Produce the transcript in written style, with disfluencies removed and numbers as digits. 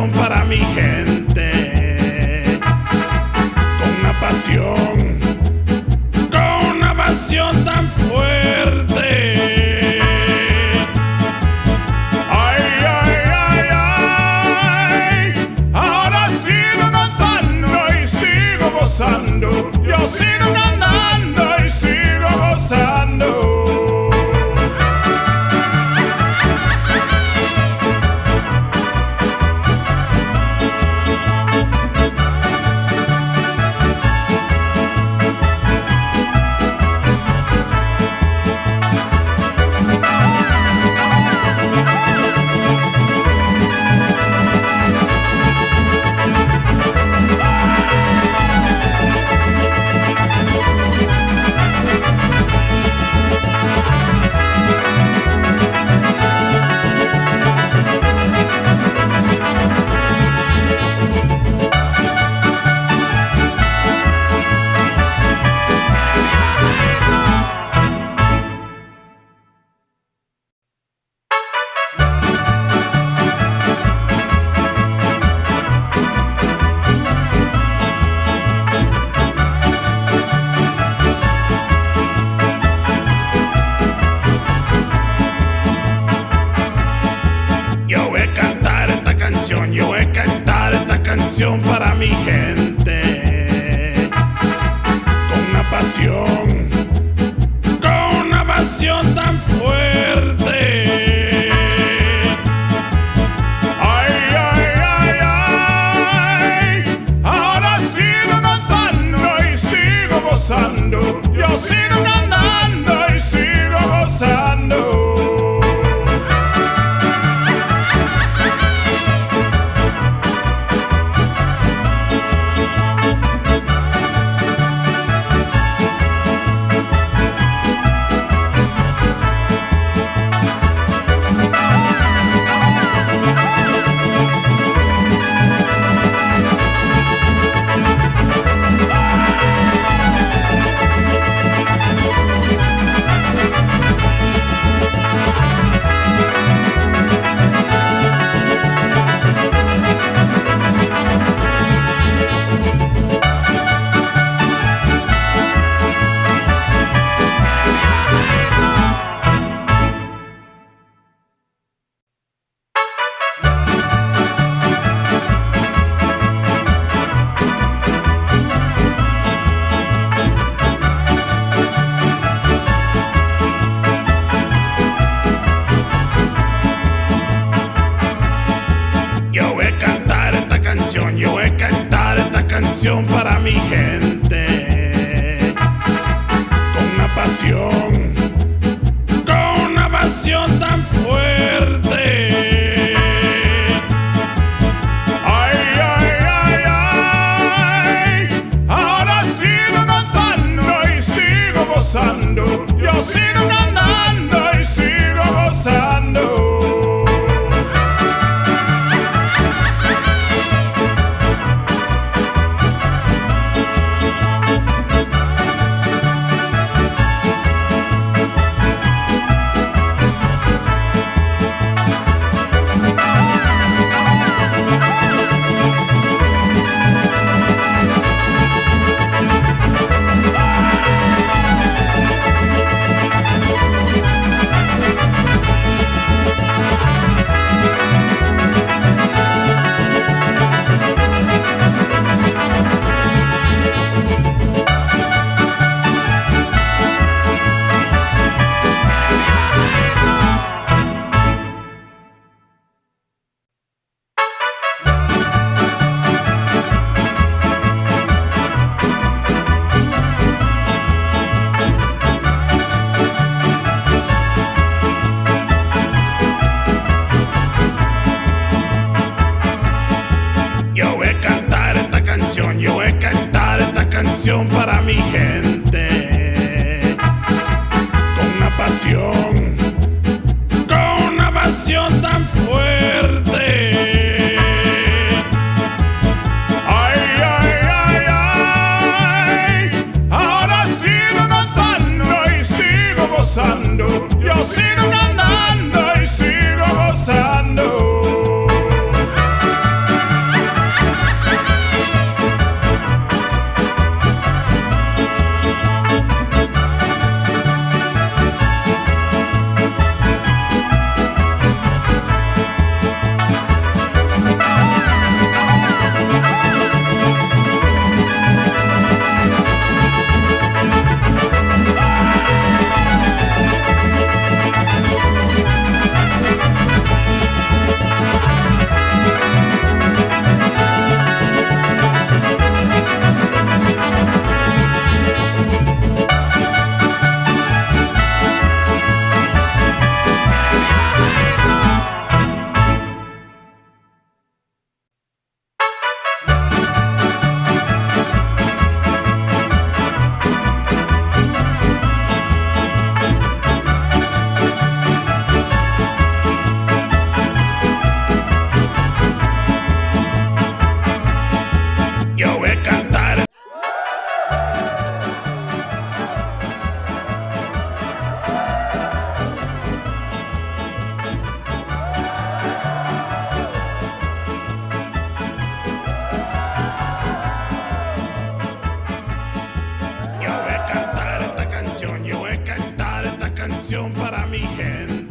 canción para mi gente, con una pasión tan fuerte. Ay, ay, ay, ay, ahora sigo cantando y sigo gozando, yo sigo cantando y sigo gozando. Yo voy a cantar esta canción para mi gente, con una pasión tan fuerte. Ay, ay, ay, ay, ahora sigo cantando y sigo gozando, yo sigo cantando y sigo gozando. Yo voy a cantar esta canción para mi gente, con una pasión tan fuerte. Ay, ay, ay, ay, ahora sigo cantando y sigo gozando, yo sigo cantando y sigo gozando. Yo voy a cantar esta canción para mi gente, con una pasión tan fuerte. Ay, ay, ay, ay, ahora sigo cantando y sigo gozando, yo sigo cantando y sigo gozando. canción para mi gente.